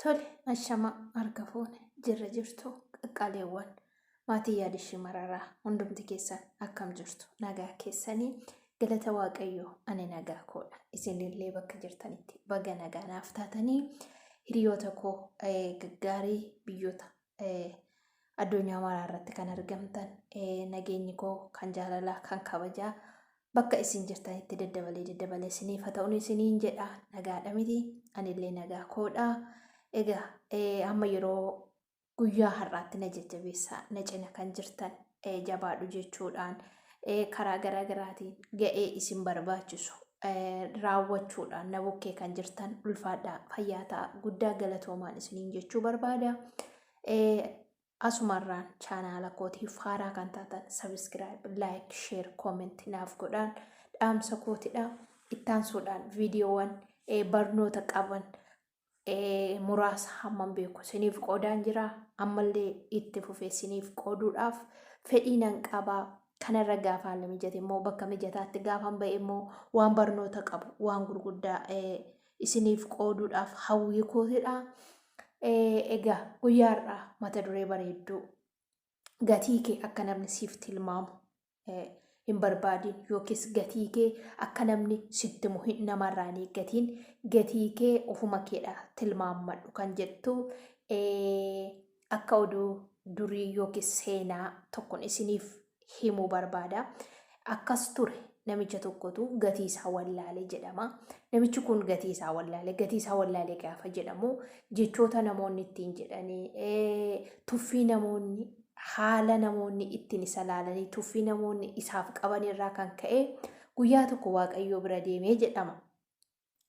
Tole, ashama harka fuune jirra jirtu qaqqaaleewwan maatii yaadishii mararaa hundumti keessan akkam jirtu nagaa keessanii galata waaqayyoo ani nagaa koodha isinillee bakka jirtanitti baga nagaa naaf taatanii hiriyoota koo gaggaarii biyyoota addunyaa maraarratti kan argamtan nageenyi koo kan jaalalaa kan kabajaa bakka isin jirtanitti daddabalee isiniif haa ta'uun isiniin jedha nagaadha miti anillee nagaa koodha. Egaa amma yeroo guyyaa har'aatti na jajjabeessaa na cina kan jirtan jabaadhu jechuudhaan karaa garaa garaatiin ga'ee isin barbaachisu raawwachuudhaan na bukkee kan jirtan ulfaadhaa fayyaa ta'a guddaa galatoomaan isiniin jechuu barbaada. Asumarraan chaanaala kootiif haaraa kan taatan sabiskiraayib laayik sheer kooment naaf godhaan dhaamsa kootidha. Ittaansuudhaan viidiyoowwan barnoota qaban muraasa hamman beeku siniif qoodaan jira ammallee itti fufee siniif qooduudhaaf fedhii nan qabaa. Kanarra gaafa haala mijate immoo bakka mijataatti gaafan ba'e immoo waan barnoota qabu waan gurguddaa isiniif qooduudhaaf hawwii kootidha. Egaa guyyaa har'aa mata duree bareedduu gatii kee akka namni siif tilmaamu hin barbaadin yookiis gatii kee akka namni sitti muhin namarraan eeggatiin gatii kee ofuma keedha tilmaammadhu kan jettu akka oduu durii yookiis seenaa tokkon isiniif himuu barbaada. Akkas ture namicha tokkotu gatii isaa wallaalee jedhama. Namichi kun gatii isaa wallaalee gaafa jedhamu jechoota namoonni ittiin jedhanii tuffii namoonni haala namoonni ittiin isa laalanii tuffii namoonni isaaf qaban irraa kan ka'e guyyaa tokko waaqayyoo bira deemee jedhama.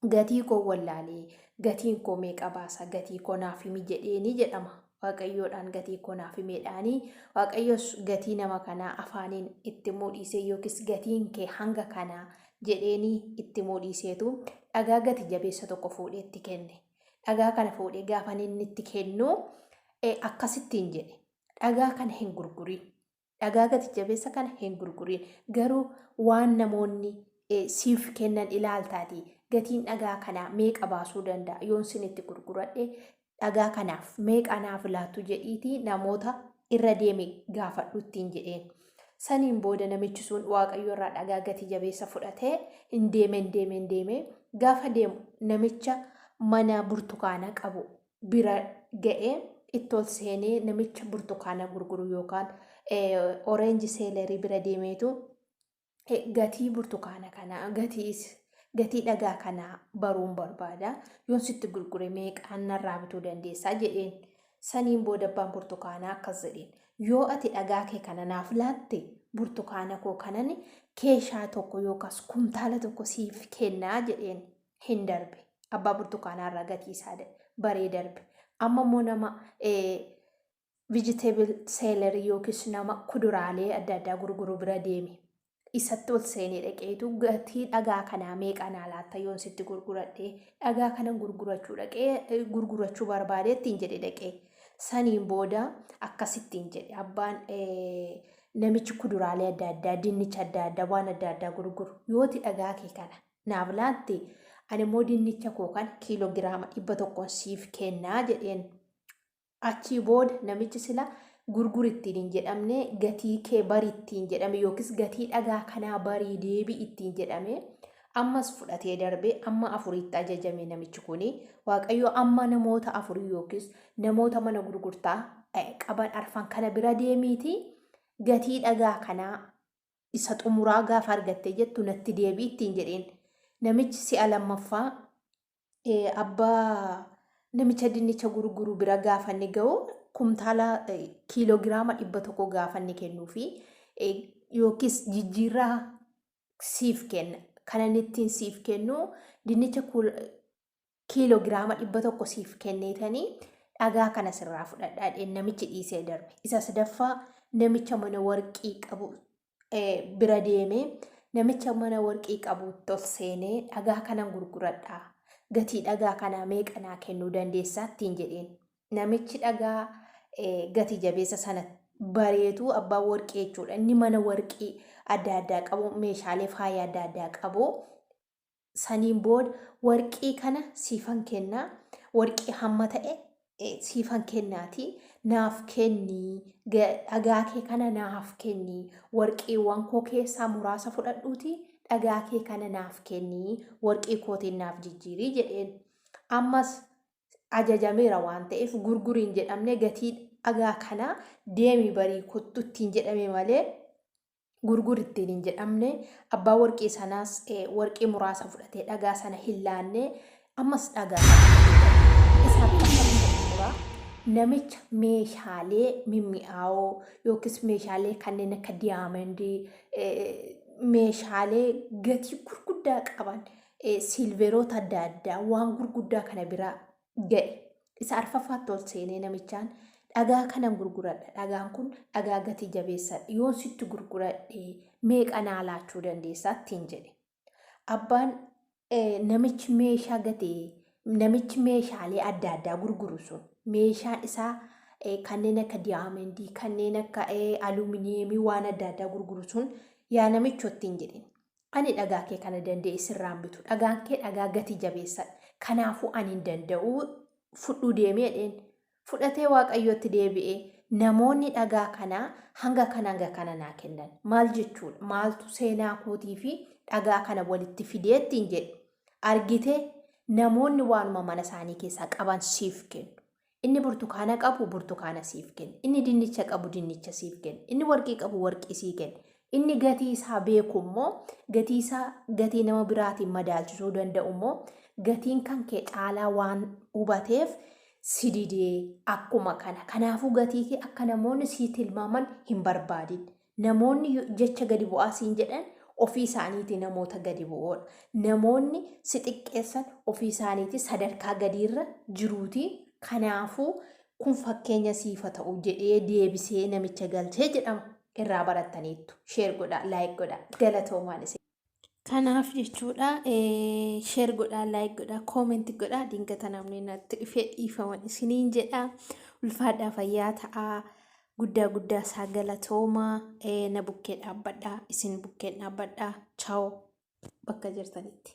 Gatii koo wallaalee gatiin koo meeqa baasa gatii koo naaf himi jedheeni jedhama. Waaqayyoodhaan gatii koo naaf himeedhaanii waaqayyos gatii nama kanaa afaaniin itti mul'isee yookiis gatiin kee hanga kanaa jedheeni itti mul'iseetu dhagaa gati jabeessa tokko fuudhee itti kenne. Dhagaa kana fuudhee gaafa inni itti kennu akkasittiin jedhe. Dhagaa kana hin gurgurin. Dhagaa gati jabeessa kana hin gurgurin. Garuu waan namoonni siif kennan ilaaltaati. Gatiin dhagaa kanaa meeqa baasuu danda'a? Yoon sinitti gurguradhe dhagaa kanaaf meeqa naaf laattu jedhiitii namoota irra deeme gaafadhu ittiin jedheen. Saniin booda namichi sun waaqayyo irraa dhagaa gati jabeessa fudhatee hin deeme gaafa deemu namicha mana burtukaana qabu bira ga'ee itti ol seenee namicha burtukaana gurguru yookaan oreenji seelerii bira deemeetu gatii burtukaana kanaa gatii dhagaa kanaa baruun barbaada. Yoon sitti gurgure meeqaan narraa bituu dandeessaa jedheen. Saniin booda abbaan burtukaanaa akkas jedheen. Yoo ati dhagaa kee kana naaf laatte burtukaana koo kanan keeshaa tokko yookaas kumtaala tokko siif kennaa jedheen. Hin darbe. Abbaa burtukaanaarraa gatii isaa baree darbe. Amma immoo nama vegetable seelerii yookiis nama kuduraalee adda addaa gurguru bira deeme. Isatti ol seenee dhaqeetu gatii dhagaa kanaa meeqa naa laatta yoon sitti gurguradhee dhagaa kanan gurgurachuu barbaade ittiin jedhe dhaqee. Saniin booda akkasittiin jedhe abbaan namichi kuduraalee adda addaa dinnicha adda addaa waan adda addaa gurguru yooti dhagaa kee kana naaf laatte ani immoo dinnicha koo kan kiiloogiraama 100 siif kennaa jedheen. Achii booda namichi sila gurguri ittiin hin jedhamne gatii kee barii ittiin jedhame yookiis gatii dhagaa kanaa barii deebii ittiin jedhame ammas fudhatee darbe amma 4tti ajajame namichi kuni. Waaqayyo amma namoota 4 yookiis namoota mana gurgurtaa qaban arfan kana bira deemiiti gatii dhagaa kanaa isa xumuraa gaafa argatte jettu natti deebii ittiin jedheen. Namichi si'a lammaffaa abbaa namicha dinnicha gurguru bira gaafa inni ga'u kumtaala kiiloogiraama 100 gaafa inni kennuufi yookiis jijjiirraa siif kenna. Kanan ittiin siif kennu dinnicha kiiloogiraama 100 siif kenneetanii dhagaa kana sirraa fudhadhaa namichi dhiisee darbe. Isa sadaffaa namicha mana warqii qabu bira deemee namicha mana warqii qabu ol seenee dhagaa kanan gurguradhaa. Gatii dhagaa kanaa meeqa naa kennuu dandeessaa ittiin jedheen. Namichi dhagaa gatii jabeessa sana bareetu abbaan warqii jechuudha. Inni mana warqii adda addaa qabu meeshaalee faaya adda addaa qabu. Saniin booda warqii kana siifan kennaa warqii hamma ta'e siifan kennaati naaf kenni dhagaa kee kana naaf kenni warqiiwwan koo keessaa muraasa fudhadhuuti dhagaa kee kana naaf kenni warqii kootiin naaf jijjiirii jedheen ammas ajajameera waan ta'eef gurguriin jedhamne gatii dhagaa kana deemi barii kottu ittiin jedhame malee gurgur ittiin hin jedhamne abbaa warqii sanaas warqii muraasa fudhatee dhagaa sana hin laanne ammas dhagaa isaa akka namicha meeshaalee mimmi'aawoo yookiis meeshaalee kanneen akka diyaamandii meeshaalee gatii gurguddaa qaban silveroota adda addaa waan gurguddaa kana bira ga'e isa arfaffaatti ol seenee namichaan dhagaa kanan gurguradha dhagaan kun dhagaa gatii jabeessadha yoon sitti gurguradhe meeqa naa laachuu dandeessaa ittiin jedhe abbaan namichi meeshaa gatee namichi meeshaalee adda addaa gurguru sun meeshaan isaa kanneen akka diyaamandii kanneen akka alumineemii waan adda addaa gurguru sun yaa namichotti hin jedhin ani dhagaa kee kana danda'e sirraan bitu dhagaan kee dhagaa gatii jabeessadha kanaafuu ani hin danda'u fudhuu deemeedheen fudhatee waaqayyotti deebi'ee namoonni dhagaa kanaa hanga kana naa kennan maal jechuudha maaltu seenaa kootii fi dhagaa kana walitti fideettiin jedhe argite namoonni waanuma mana isaanii keessaa qaban siif kennu inni burtukaana qabu burtukaana siif kenna inni dinnicha qabu dinnicha siif kenna inni warqii qabu warqii siif kenna inni gatii isaa beeku immoo gatii isaa gatii nama biraatiin madaalchisuu danda'u immoo gatiin kan kee caalaa waan hubateef sididee akkuma kana kanaafuu gatii kee akka namoonni sii tilmaaman hin barbaadin namoonni jecha gadi bu'aa siin jedhan ofii isaaniiti namoota gadi bu'oodha namoonni si xiqqeessan ofii isaaniiti sadarkaa gadiirra jiruuti kanaafuu kun fakkeenya siifa ta'u jedhee deebisee namicha galchee jedhama irraa barattaniittu sheer godhaa laayik godhaa galatoomaan isin kanaaf jechuudha sheer godhaa laayik godhaa koomenti godhaa dingata namni natti dhufee dhiifaman isiniin jedhaa ulfaadhaa fayyaa ta'aa guddaa isaa galatoomaa na bukkee dhaabbadhaa isin bukkeen dhaabbadhaa chaao bakka jirtanitti.